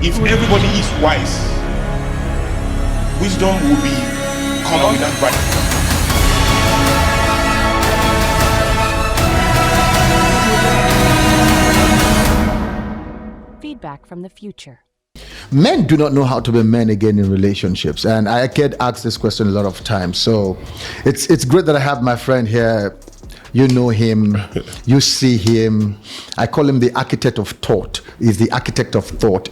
if everybody is wise, wisdom will be common with that value. Feedback from the future. Men do not know how to be men again in relationships, and I get asked this question a lot of times. So it's great that I have my friend here. You know him, you see him. I call him the architect of thought. He's the architect of thought.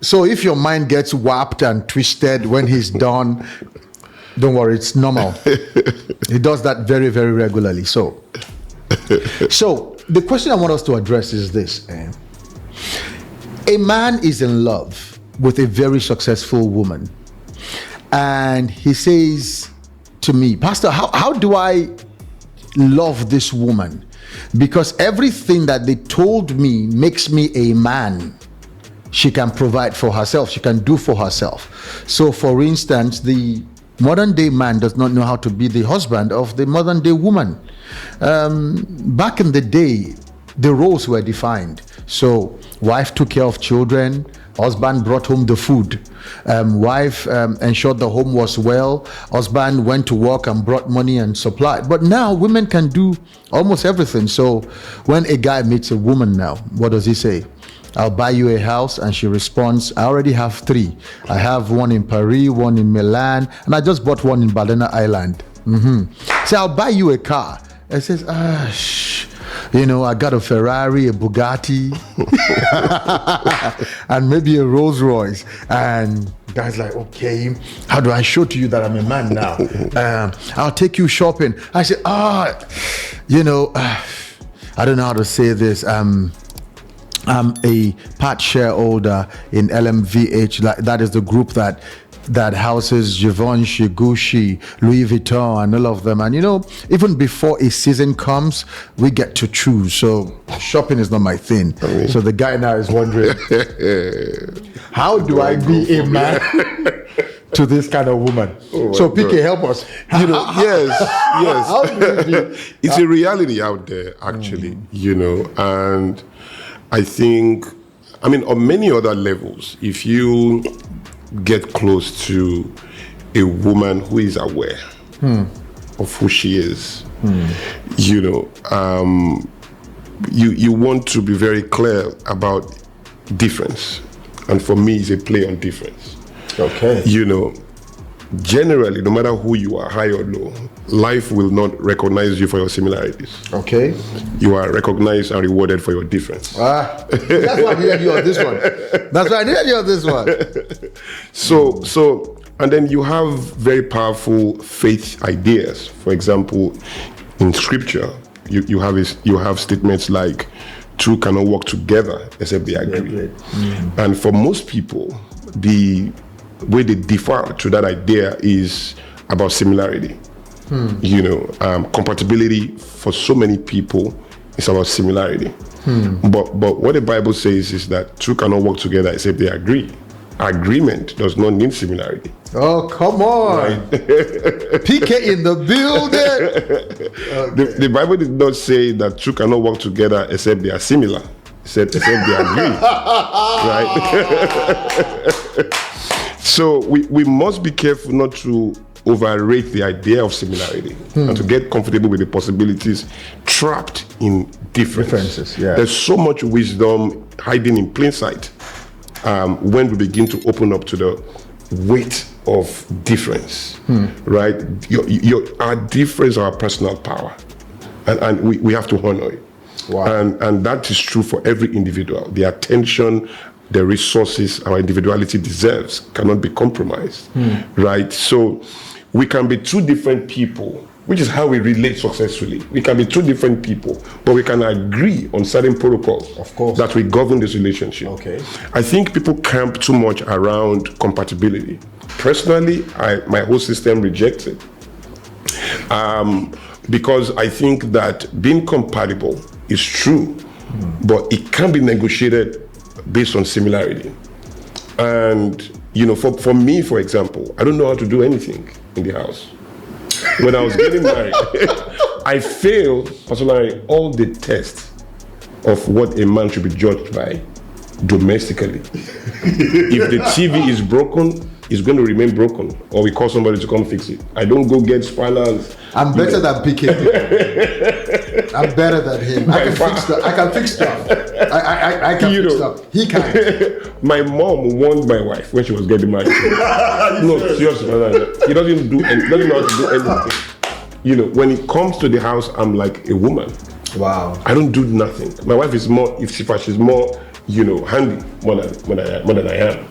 So if your mind gets warped and twisted when he's done, don't worry, it's normal. He does that very, very regularly. So the question I want us to address is this. A man is in love with a very successful woman, and he says to me, Pastor, how do I love this woman? Because everything that they told me makes me a man. She can provide for herself, she can do for herself. So for instance, the modern day man does not know how to be the husband of the modern day woman. Back in the day, the roles were defined. So wife took care of children, husband brought home the food. Wife ensured the home was well, husband went to work and brought money and supplied. But now women can do almost everything. So when a guy meets a woman now, what does he say? I'll buy you a house, and she responds, I already have 3. I have one in Paris, one in Milan, and I just bought one in Banana Island. Say, I'll buy you a car. It says, I got a Ferrari, a Bugatti, and maybe a Rolls Royce. And guy's like, okay, how do I show to you that I'm a man now? I'll take you shopping. I said, I don't know how to say this. I'm a part shareholder in LMVH. That is the group that houses Givenchy, Gucci, Louis Vuitton, and all of them. And even before a season comes, we get to choose. So shopping is not my thing. So the guy now is wondering, how do I be a man to this kind of woman? So PK, help us. Yes. How do you be? It's a reality out there, actually. And I think, on many other levels, if you get close to a woman who is aware of who she is, you want to be very clear about difference. And for me, it's a play on difference. Okay. Generally, no matter who you are, high or low, life will not recognize you for your similarities. Okay. You are recognized and rewarded for your difference. That's why I needed you on this one. So, and then you have very powerful faith ideas. For example, in scripture, you have statements like, two cannot work together except they agree. And for most people, the way they differ to that idea is about similarity. Compatibility for so many people is about similarity. But what the Bible says is that two cannot work together except they agree. Agreement does not need similarity. Oh, come on. Right? PK in the building. Okay. The Bible did not say that two cannot work together except they are similar. It said except they agree. Right? So we must be careful not to overrate the idea of similarity and to get comfortable with the possibilities trapped in differences. Yeah. There's so much wisdom hiding in plain sight when we begin to open up to the weight of difference, right? Our difference, our personal power, and we have to honor it. Wow. And that is true for every individual. The attention, the resources our individuality deserves cannot be compromised, right? So we can be two different people, which is how we relate successfully. We can be two different people, but we can agree on certain protocols, of course, that will govern this relationship. Okay. I think people camp too much around compatibility. Personally, my whole system rejects it. Because I think that being compatible is true, but it can be negotiated based on similarity. And for me, for example, I don't know how to do anything in the house. When I was getting married, I failed personally all the tests of what a man should be judged by domestically. If the TV is broken, it's going to remain broken, or we call somebody to come fix it. I don't go get spanners. I'm better than PK. I'm better than him. I can fix stuff. I can fix stuff. He can't. My mom warned my wife when she was getting married. No, seriously, he doesn't know how to do anything. When it comes to the house, I'm like a woman. Wow. I don't do nothing. My wife is more, she's more, handy more than I am.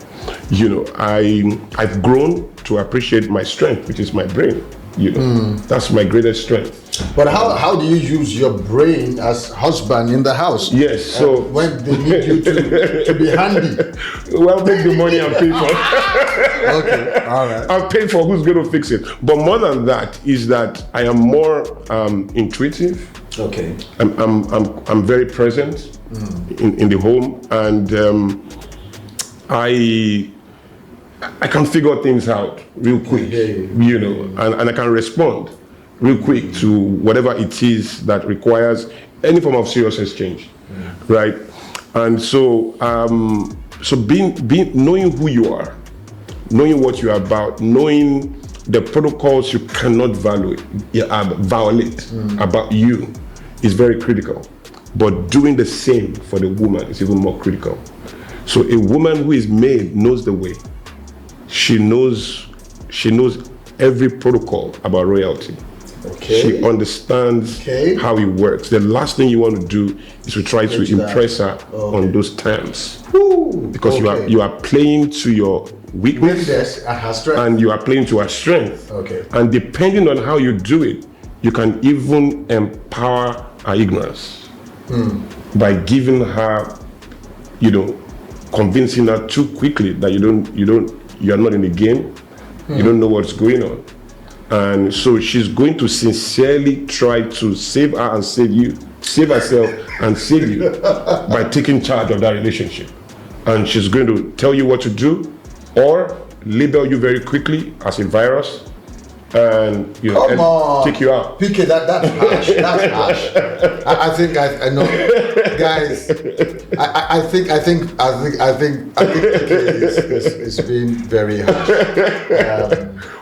I've grown to appreciate my strength, which is my brain. That's my greatest strength. But how do you use your brain as husband in the house? Yes, so when they need you to be handy. Well, make the money and pay for. Okay, all right. I'll pay for who's going to fix it. But more than that is that I am more intuitive. Okay. I'm very present in the home, and I can figure things out real quick, and I can respond real quick to whatever it is that requires any form of serious exchange, right? And so, knowing who you are, knowing what you are about, knowing the protocols you cannot violate about you is very critical. But doing the same for the woman is even more critical. So a woman who is made knows the way. She knows every protocol about royalty. Okay. She understands how it works. The last thing you want to do is to try to impress her on those terms. Because you are playing to your weakness and her strength. And you are playing to her strength. Okay. And depending on how you do it, you can even empower her ignorance by giving her, convincing her too quickly that you are not in the game, you don't know what's going on. And so she's going to sincerely try to save her and save herself and save you by taking charge of that relationship. And she's going to tell you what to do or label you very quickly as a virus and take you out. PK, that's harsh. That's harsh. I think I know, guys. I think PK is being very harsh.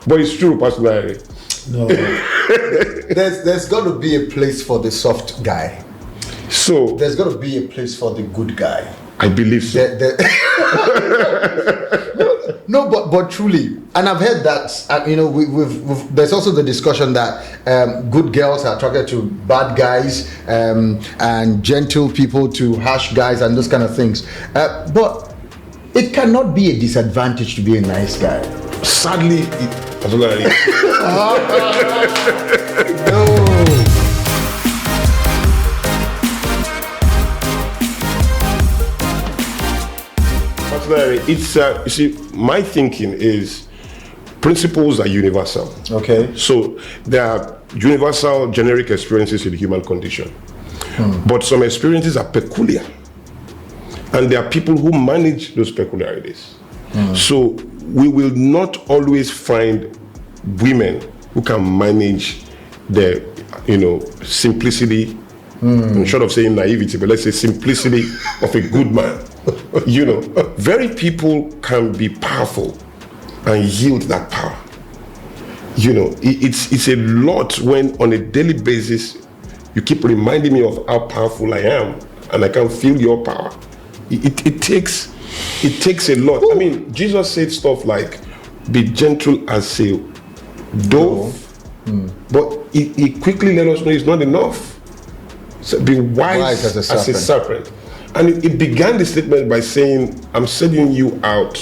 But it's true, personally. No, there's got to be a place for the soft guy. So there's got to be a place for the good guy. I believe so. No, but truly, and I've heard that. We've there's also the discussion that good girls are attracted to bad guys, and gentle people to harsh guys, and those kind of things. But it cannot be a disadvantage to be a nice guy. Sadly, No. It's you see, my thinking is principles are universal. Okay. So there are universal generic experiences in the human condition, but some experiences are peculiar, and there are people who manage those peculiarities. So we will not always find women who can manage the simplicity, short of saying naivety, but let's say simplicity of a good man. Very people can be powerful and yield that power. It's a lot when on a daily basis you keep reminding me of how powerful I am and I can feel your power. It takes a lot. I mean, Jesus said stuff like, be gentle as a dove, but he quickly let us know it's not enough. So be wise as a serpent. And it began the statement by saying, I'm sending you out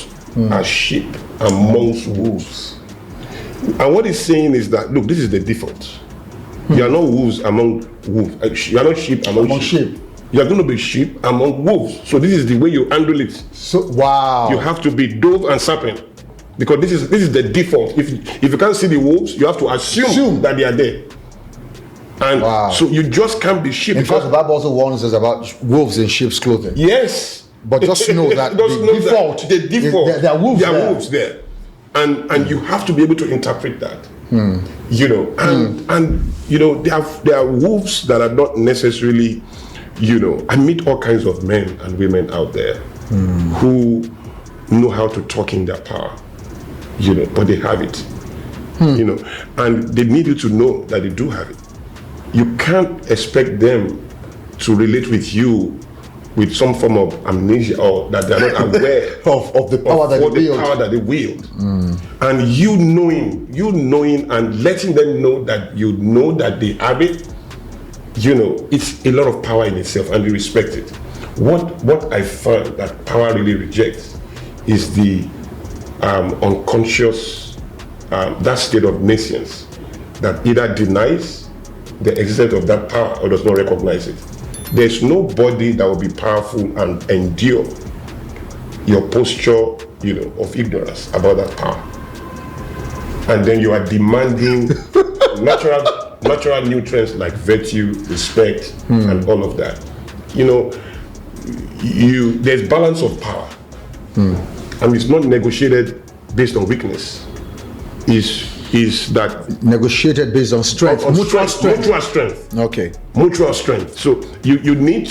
as sheep amongst wolves. And what he's saying is that, look, this is the default. You are not wolves among wolves. You are not sheep among sheep. You are going to be sheep among wolves. So this is the way you handle it. So wow. You have to be dove and serpent. Because this is the default. If you can't see the wolves, you have to assume that they are there. And so you just can't be sheep. In fact, the Bible also warns us about wolves in sheep's clothing. Yes. But just know that the default, there are wolves there. And you have to be able to interpret that. And there are wolves that are not necessarily, I meet all kinds of men and women out there who know how to talk in their power, but they have it, and they need you to know that they do have it. You can't expect them to relate with you with some form of amnesia, or that they're not aware of the power that they wield. And you knowing and letting them know that you know that they have it, it's a lot of power in itself, and we respect it. What I found that power really rejects is the unconscious, that state of nescience that either denies the existence of that power or does not recognize it. There's nobody that will be powerful and endure your posture, of ignorance about that power. And then you are demanding natural nutrients like virtue, respect, and all of that. There's balance of power, and it's not negotiated based on weakness. Is that negotiated based on strength, mutual strength. Okay. Mutual strength. So you need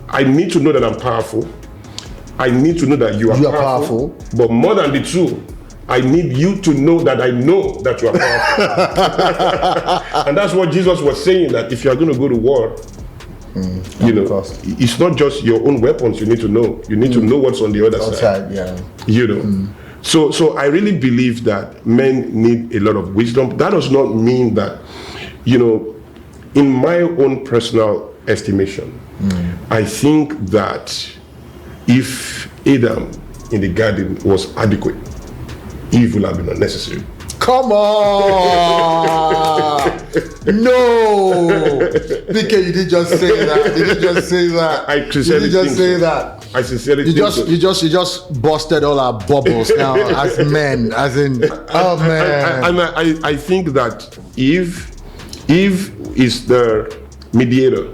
I need to know that I'm powerful. I need to know that you are powerful. But more than the two, I need you to know that I know that you are powerful. And that's what Jesus was saying, that if you are going to go to war, it's not just your own weapons you need to know. You need to know what's on the other side. Yeah. So I really believe that men need a lot of wisdom. That does not mean that, in my own personal estimation, I think that if Adam in the garden was adequate, Eve will have been unnecessary. Come on! No! PK, you didn't just say that. You didn't just say that. I sincerely You just busted all our bubbles now as men, as in, oh man. And I think that Eve is the mediator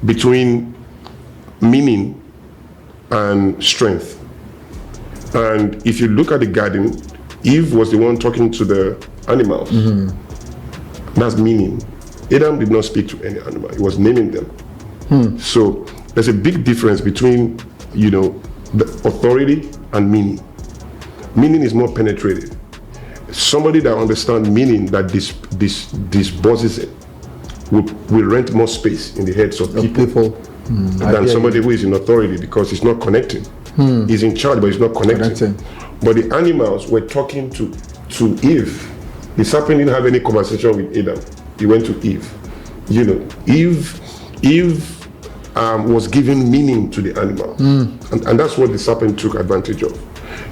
between meaning and strength. And if you look at the garden, Eve was the one talking to the animals. That's meaning. Adam did not speak to any animal. He was naming them. So there's a big difference between, the authority and meaning. Meaning is more penetrative. Somebody that understands meaning, that this bosses it, will rent more space in the heads of people than somebody who is in authority, because he's not connecting. He's in charge, but he's not connecting. But the animals were talking to Eve. The serpent didn't have any conversation with Adam. He went to Eve. Eve was giving meaning to the animal. And that's what the serpent took advantage of.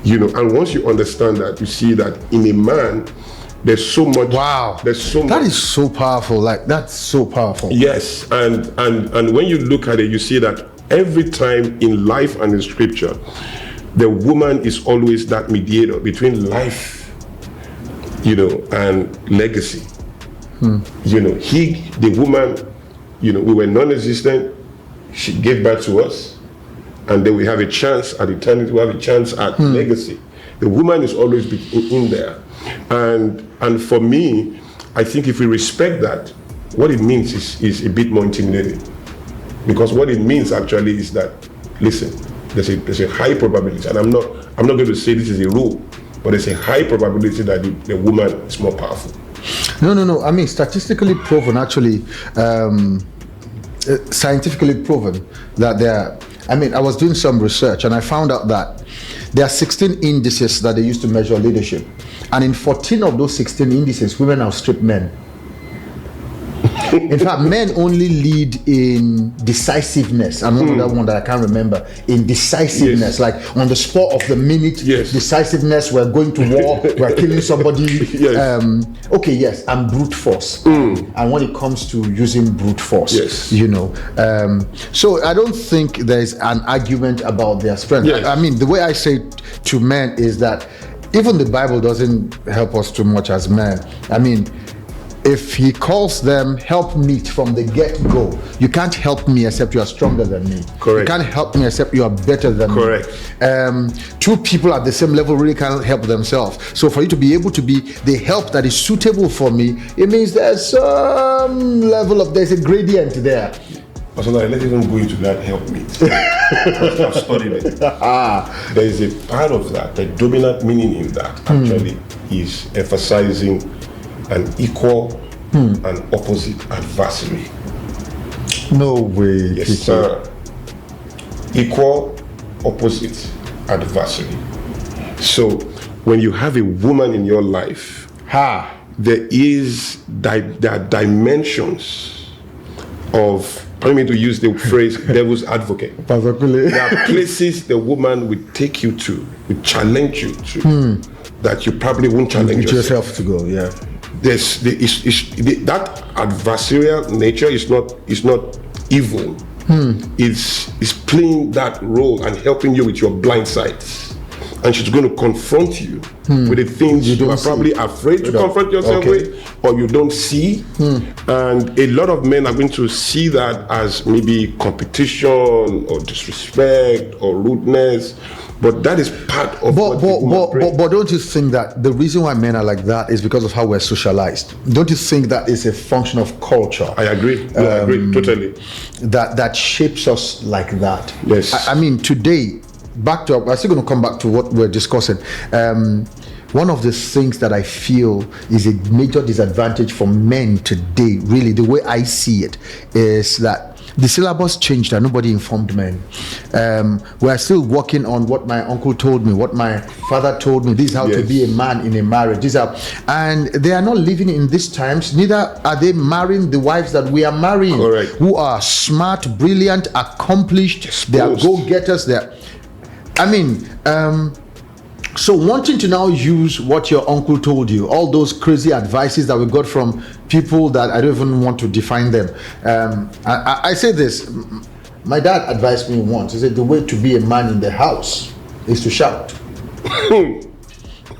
And once you understand that, you see that in a man, there's so much. Wow. There's so much. That is so powerful. That's so powerful. Yes. And when you look at it, you see that every time in life and in scripture, the woman is always that mediator between life, and legacy. The woman, we were non-existent. She gave birth to us, and then we have a chance at eternity. We have a chance at legacy. The woman is always in there, and for me, I think if we respect that, what it means is a bit more intimidating, because what it means actually is that, listen, there's a high probability, and I'm not going to say this is a rule, but there's a high probability that the woman is more powerful. No. I mean, statistically proven, actually, scientifically proven that I was doing some research and I found out that there are 16 indices that they use to measure leadership, and in 14 of those 16 indices, women outstrip men. In fact, men only lead in decisiveness. And another one that I can't remember, in decisiveness, like on the spur of the minute, decisiveness, we're going to war, we're killing somebody. And brute force. And when it comes to using brute force, so I don't think there's an argument about their strength. I mean, the way I say to men is that even the Bible doesn't help us too much as men. I mean, if he calls them help meet from the get-go, you can't help me except you are stronger than me. Correct. You can't help me except you are better than me. Two people at the same level really can't help themselves. So for you to be able to be the help that is suitable for me, it means there's some level of, there's a gradient there. So let's even go into that help me. I've studied it. There is a part of that, the dominant meaning in that actually is emphasizing an equal and opposite adversary. No way. Yes, Peter. sir. Equal, opposite adversary. So when you have a woman in your life, there are dimensions of, I mean to use the phrase devil's advocate. There are places the woman would take you to, would challenge you to, that you probably won't challenge yourself to go, yeah. That adversarial nature is not evil. It's playing that role and helping you with your blind sides. And she's going to confront you with the things you are probably afraid to confront yourself with, or you don't see. And a lot of men are going to see that as maybe competition or disrespect or rudeness. But that is part of but don't you think that the reason why men are like that is because of how we're socialized? Don't you think that is a function of culture? I agree. I agree totally. That shapes us like that. Yes. I mean, today, I'm still going to come back to what we're discussing. One of the things that I feel is a major disadvantage for men today, really, the way I see it, is that the syllabus changed and nobody informed men. We're still working on what my uncle told me, what my father told me. This is how to be a man in a marriage. And they are not living in these times. Neither are they marrying the wives that we are marrying, who are smart, brilliant, accomplished. They are go-getters. So wanting to now use what your uncle told you, all those crazy advices that we got from people that I don't even want to define them. I say this, my dad advised me once, he said the way to be a man in the house is to shout.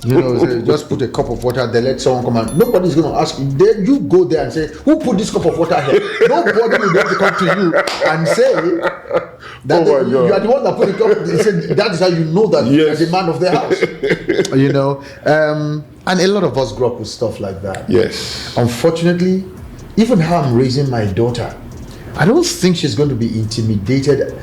Just put a cup of water there, let someone come and nobody's going to ask you. Then you go there and say, who put this cup of water here? Nobody will be able to come to you and say that you are the one that put the cup. He said, that is how you know that you are the man of the house. And a lot of us grew up with stuff like that. Yes. Unfortunately, even how I'm raising my daughter, I don't think she's going to be intimidated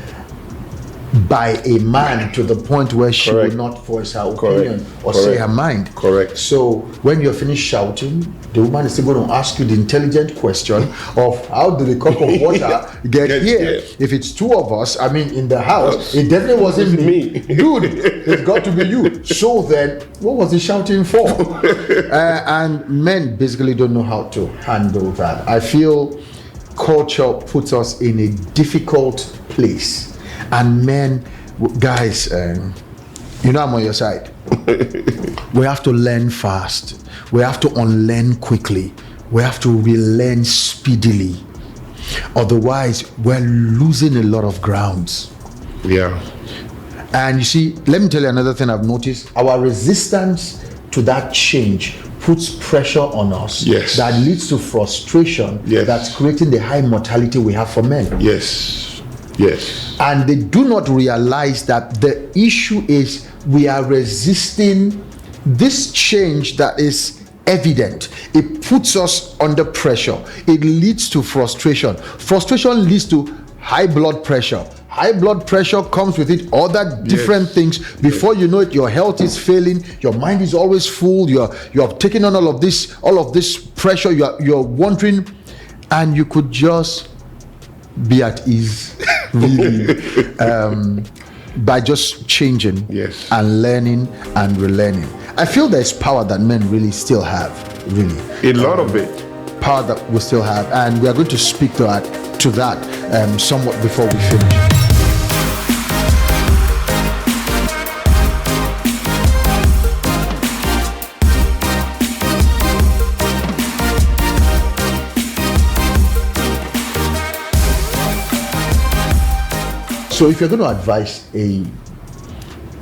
by a man to the point where she will not voice her opinion or say her mind. Correct. So when you're finished shouting, the woman is still going to ask you the intelligent question of how did the cup of water get here? If it's two of us, in the house, it definitely wasn't me. Dude, it's got to be you. So then, what was he shouting for? And men basically don't know how to handle that. I feel culture puts us in a difficult place. And men, guys, I'm on your side. We have to learn fast. We have to unlearn quickly. We have to relearn speedily. Otherwise, we're losing a lot of grounds. Yeah. And you see, let me tell you another thing I've noticed. Our resistance to that change puts pressure on us. Yes. That leads to frustration. Yes. That's creating the high mortality we have for men. Yes. Yes. And they do not realize that the issue is we are resisting this change that is evident. It puts us under pressure. It leads to frustration. Frustration leads to high blood pressure. High blood pressure comes with it other different things. Before you know it, your health is failing. Your mind is always full. You're taking on all of this pressure. You're wondering, and you could just be at ease, really, by just changing and learning and relearning. I feel there's power that men really still have, really. A lot of it. Power that we still have, and we are going to speak to that somewhat before we finish. So if you're going to advise a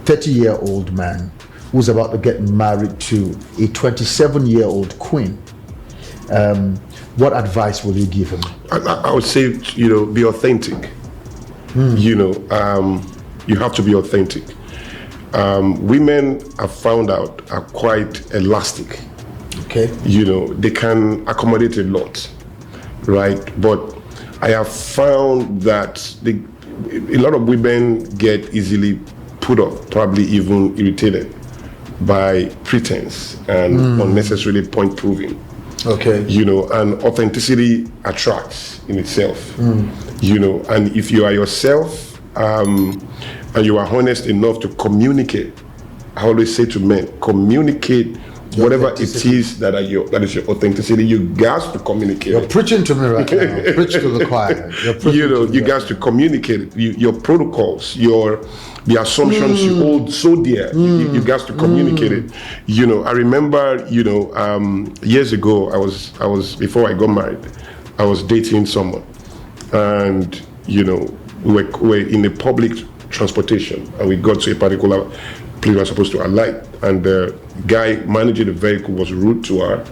30-year-old man who's about to get married to a 27-year-old queen, what advice will you give him? I would say, be authentic. You have to be authentic. Women, I've found out, are quite elastic. Okay. They can accommodate a lot, right? But I have found that a lot of women get easily put off, probably even irritated by pretense and unnecessarily point proving. Okay. You know, and authenticity attracts in itself. You know, and if you are yourself and you are honest enough to communicate, I always say to men, communicate whatever it is that is your authenticity. You got to communicate. You're preaching to me right now. Preach to the choir. You know, you got to communicate it. Your protocols, the assumptions you hold so dear. You got to communicate it. You know, I remember, you know, years ago, I was before I got married, I was dating someone, and you know, we were in a public transportation, and we got to a particular place we were supposed to alight, and the guy managing the vehicle was rude to her,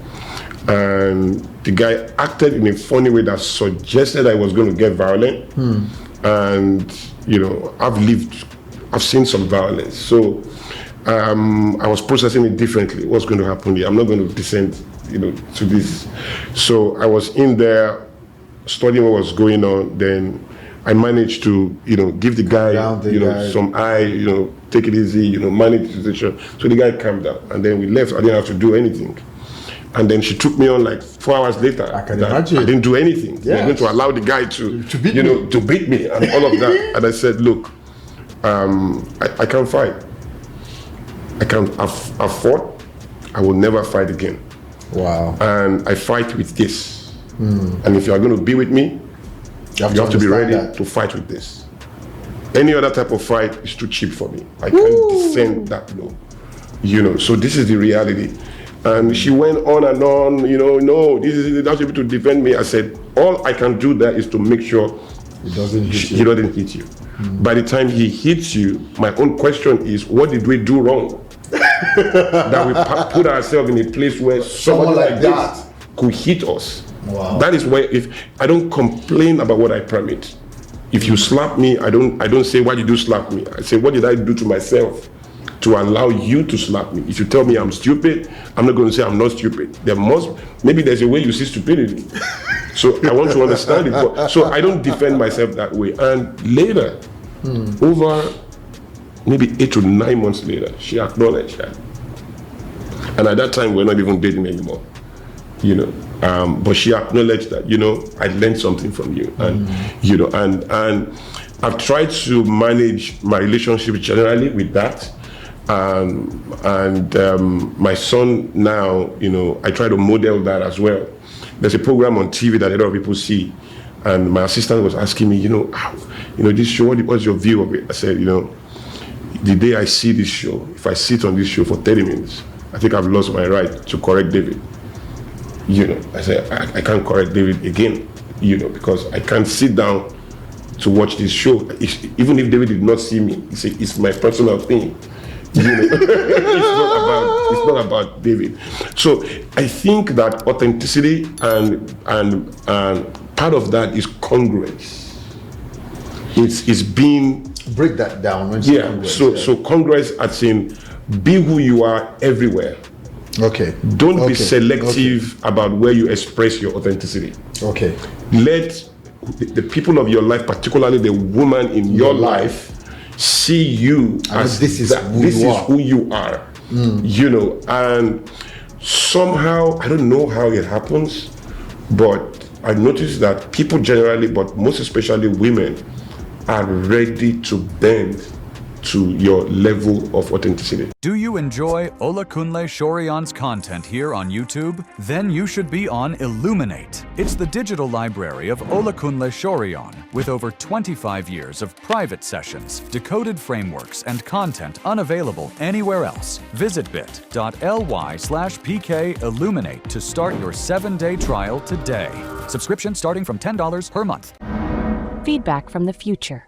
and the guy acted in a funny way that suggested I was going to get violent. And you know, I've seen some violence, so I was processing it differently. What's going to happen here? I'm not going to descend, you know, to this. So I was in there studying what was going on. Then I managed to, you know, give the guy, some eye, you know, take it easy, you know, manage the situation. So the guy calmed down, and then we left. I didn't have to do anything. And then she took me on like 4 hours later. I can imagine. I didn't do anything. Yes. They're going to allow the guy to beat you know, me. to beat me and all of that. And I said, look, I can't fight. I've fought. I will never fight again. Wow. And I fight with this. And if you are going to be with me, you have to be ready to fight with this. Any other type of fight is too cheap for me. I can't descend that low. You know, so this is the reality. And she went on and on, you know, no, this is not able to defend me. I said, all I can do there is to make sure he doesn't hit you. By the time he hits you, my own question is, what did we do wrong? That we put ourselves in a place where someone like that could hit us. Wow. That is where, if I don't complain about what I permit. If you slap me, I don't say, why did you slap me? I say, what did I do to myself to allow you to slap me? If you tell me I'm stupid, I'm not going to say I'm not stupid. Maybe there's a way you see stupidity. So I want to understand it. But, so I don't defend myself that way. And later, over maybe 8 to 9 months later, she acknowledged that. And at that time, we're not even dating anymore, you know. But she acknowledged that, you know, I learned something from you, and you know, and I've tried to manage my relationship generally with that. My son now, you know, I try to model that as well. There's a program on TV that a lot of people see, and my assistant was asking me, you know, this show, what's your view of it? I said, you know, the day I see this show, if I sit on this show for 30 minutes, I think I've lost my right to correct David. You know, I said, I can't correct David again, you know, because I can't sit down to watch this show. Even if David did not see me, it's my personal thing. You know, it's not about David. So I think that authenticity and part of that is congruence. It's being break that down. When so congruence, as in be who you are everywhere. Okay. Don't be selective about where you express your authenticity. Okay. Let the people of your life, particularly the woman in your life, see you as this is who you are. You know, and somehow, I don't know how it happens, but I noticed that people generally, but most especially women, are ready to bend to your level of authenticity. Do you enjoy Olakunle Soriyan's content here on YouTube? Then you should be on Illuminate. It's the digital library of Olakunle Soriyan with over 25 years of private sessions, decoded frameworks, and content unavailable anywhere else. Visit bit.ly/PK Illuminate to start your 7-day trial today. Subscription starting from $10 per month. Feedback from the future.